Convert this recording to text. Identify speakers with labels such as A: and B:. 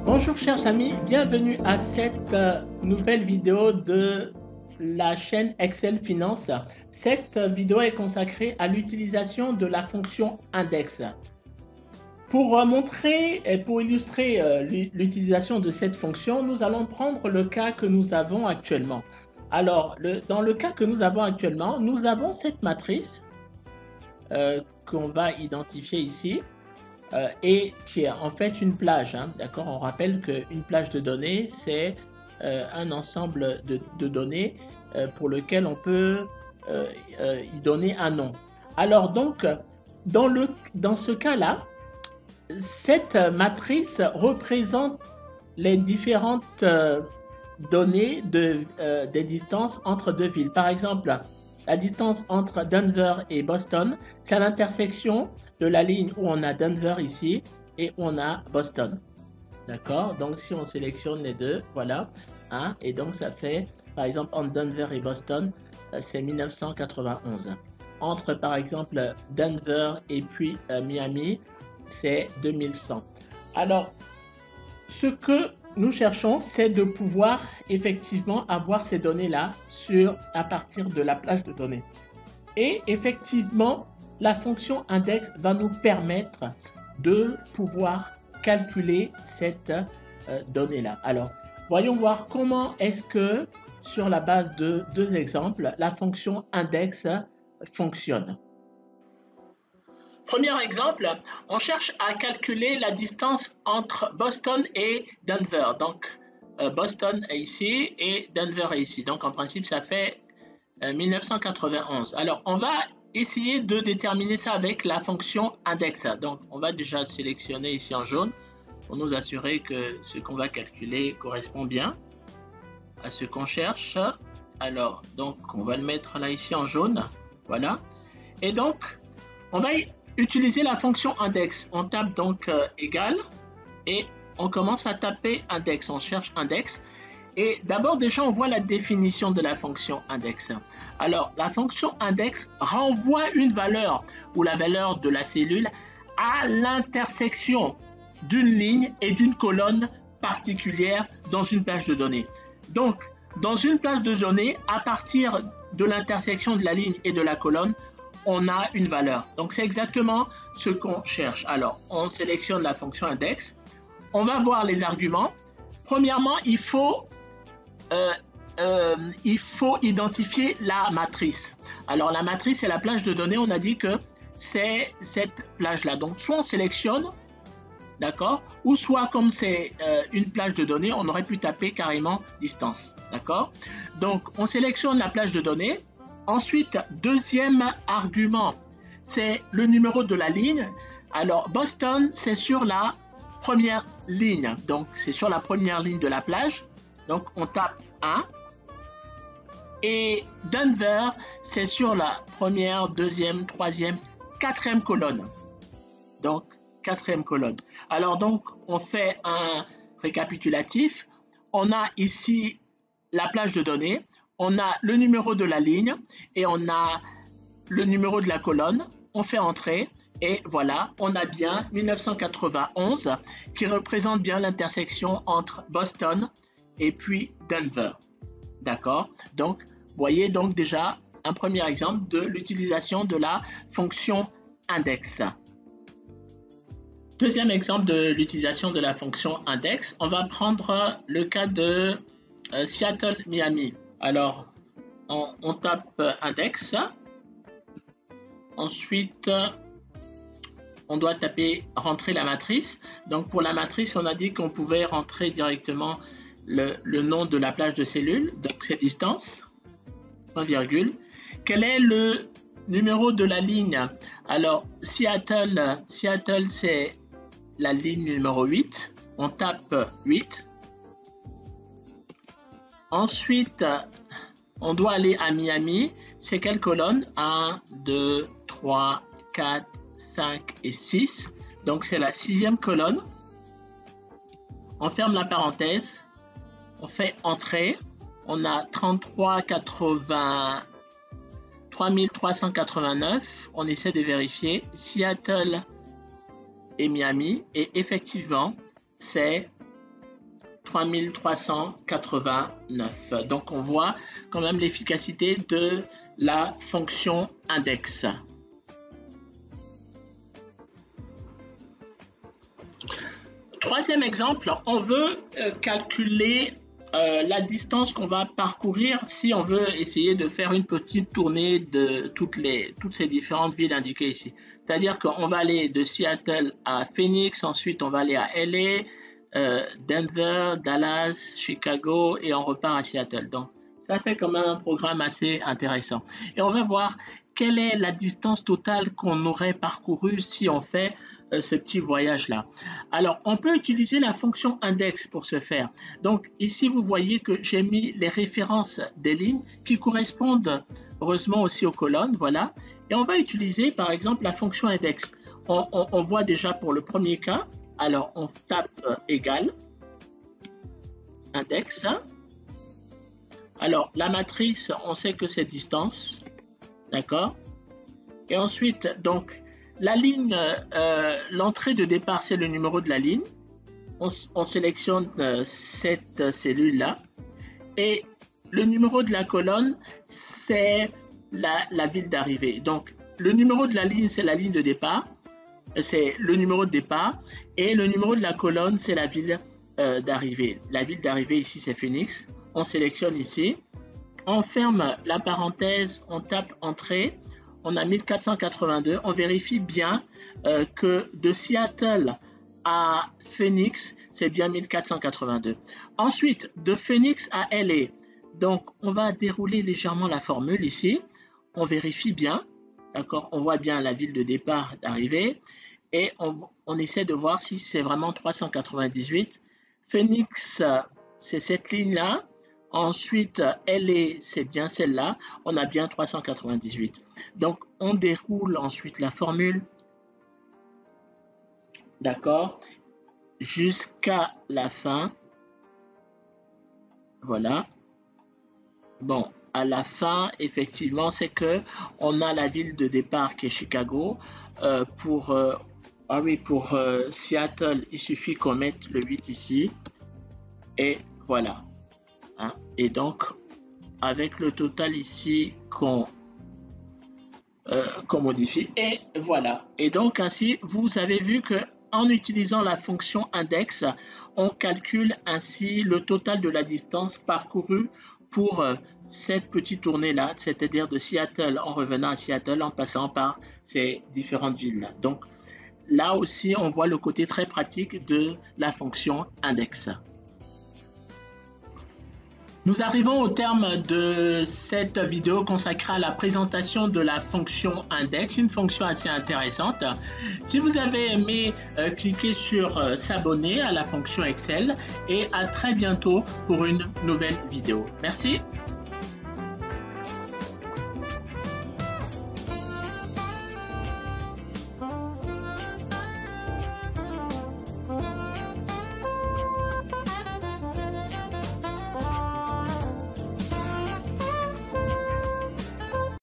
A: Bonjour chers amis, bienvenue à cette nouvelle vidéo de la chaîne Excel Finance. Cette vidéo est consacrée à l'utilisation de la fonction index. Pour montrer et pour illustrer l'utilisation de cette fonction, nous allons prendre le cas que nous avons actuellement. Alors, dans le cas que nous avons actuellement, nous avons cette matrice qu'on va identifier ici. Et qui est en fait une plage, hein, d'accord? On rappelle qu'une plage de données, c'est un ensemble de données pour lequel on peut y donner un nom. Alors donc, dans ce cas-là, cette matrice représente les différentes données des distances entre deux villes. Par exemple, la distance entre Denver et Boston, c'est à l'intersection de la ligne où on a Denver ici et où on a Boston. D'accord? Donc si on sélectionne les deux, voilà. Hein, et donc ça fait, par exemple, entre Denver et Boston, c'est 1991. Entre, par exemple, Denver et puis Miami, c'est 2100. Alors, ce que nous cherchons, c'est de pouvoir effectivement avoir ces données-là à partir de la plage de données. Et effectivement, la fonction index va nous permettre de pouvoir calculer cette donnée-là. Alors, voyons voir comment est-ce que, sur la base de deux exemples, la fonction index fonctionne. Premier exemple, on cherche à calculer la distance entre Boston et Denver. Donc, Boston est ici et Denver est ici. Donc, en principe, ça fait 1991. Alors, on va essayer de déterminer ça avec la fonction index. Donc, on va déjà sélectionner ici en jaune pour nous assurer que ce qu'on va calculer correspond bien à ce qu'on cherche. Alors, donc, on va le mettre là ici en jaune. Voilà. Et donc, on va utiliser la fonction index. On tape donc égal et on commence à taper index. On cherche index. Et d'abord, déjà, on voit la définition de la fonction index. Alors, la fonction index renvoie une valeur ou la valeur de la cellule à l'intersection d'une ligne et d'une colonne particulière dans une plage de données. Donc, dans une plage de données, à partir de l'intersection de la ligne et de la colonne, on a une valeur. Donc, c'est exactement ce qu'on cherche. Alors, on sélectionne la fonction index. On va voir les arguments. Premièrement, il faut identifier la matrice. Alors la matrice c'est la plage de données, on a dit que c'est cette plage là. Donc soit on sélectionne, d'accord, ou soit comme c'est une plage de données, on aurait pu taper carrément distance, d'accord. Donc on sélectionne la plage de données. Ensuite, deuxième argument, c'est le numéro de la ligne. Alors Boston c'est sur la première ligne, donc c'est sur la première ligne de la plage. Donc, on tape 1. Et Denver, c'est sur la première, deuxième, troisième, quatrième colonne. Donc, quatrième colonne. Alors, donc, on fait un récapitulatif. On a ici la plage de données. On a le numéro de la ligne et on a le numéro de la colonne. On fait entrer. Et voilà, on a bien 1991 qui représente bien l'intersection entre Boston et puis Denver. D'accord? Donc, voyez donc déjà un premier exemple de l'utilisation de la fonction index. Deuxième exemple de l'utilisation de la fonction index, on va prendre le cas de Seattle, Miami. Alors, on tape index. Ensuite, on doit rentrer la matrice. Donc, pour la matrice, on a dit qu'on pouvait rentrer directement le nom de la plage de cellules, donc c'est distance, point virgule. Quel est le numéro de la ligne? Alors, Seattle c'est la ligne numéro 8. On tape 8. Ensuite, on doit aller à Miami. C'est quelle colonne? 1, 2, 3, 4, 5 et 6. Donc, c'est la sixième colonne. On ferme la parenthèse. On fait entrer, on a 3389, on essaie de vérifier Seattle et Miami et effectivement c'est 3389. Donc on voit quand même l'efficacité de la fonction index. Troisième exemple, on veut calculer la distance qu'on va parcourir si on veut essayer de faire une petite tournée de toutes ces différentes villes indiquées ici. C'est-à-dire qu'on va aller de Seattle à Phoenix, ensuite on va aller à LA, Denver, Dallas, Chicago et on repart à Seattle. Donc ça fait quand même un programme assez intéressant. Et on va voir quelle est la distance totale qu'on aurait parcourue si on fait ce petit voyage-là. Alors, on peut utiliser la fonction index pour ce faire. Donc, ici, vous voyez que j'ai mis les références des lignes qui correspondent, heureusement, aussi aux colonnes. Voilà. Et on va utiliser, par exemple, la fonction index. On voit déjà pour le premier cas. Alors, on tape égal index. Alors, la matrice, on sait que c'est distance. D'accord? Et ensuite, donc, la ligne, l'entrée de départ, c'est le numéro de la ligne. On sélectionne cette cellule-là. Et le numéro de la colonne, c'est la ville d'arrivée. Donc, le numéro de la ligne, c'est la ligne de départ. C'est le numéro de départ. Et le numéro de la colonne, c'est la ville d'arrivée. La ville d'arrivée, ici, c'est Phoenix. On sélectionne ici. On ferme la parenthèse, on tape entrée. On a 1482. On vérifie bien que de Seattle à Phoenix, c'est bien 1482. Ensuite, de Phoenix à LA. Donc, on va dérouler légèrement la formule ici. On vérifie bien. D'accord? On voit bien la ville de départ d'arrivée. Et on essaie de voir si c'est vraiment 398. Phoenix, c'est cette ligne-là. Ensuite, LA, c'est bien celle-là. On a bien 398. Donc, on déroule ensuite la formule. D'accord? Jusqu'à la fin. Voilà. Bon, à la fin, effectivement, c'est que on a la ville de départ qui est Chicago. Pour Seattle, il suffit qu'on mette le 8 ici. Et voilà. Hein? Et donc, avec le total ici qu'on modifie. Et voilà. Et donc, ainsi, vous avez vu que en utilisant la fonction index, on calcule ainsi le total de la distance parcourue pour cette petite tournée-là, c'est-à-dire de Seattle en revenant à Seattle en passant par ces différentes villes-là. Donc, là aussi, on voit le côté très pratique de la fonction index. Nous arrivons au terme de cette vidéo consacrée à la présentation de la fonction index, une fonction assez intéressante. Si vous avez aimé, cliquez sur s'abonner à la fonction Excel et à très bientôt pour une nouvelle vidéo. Merci.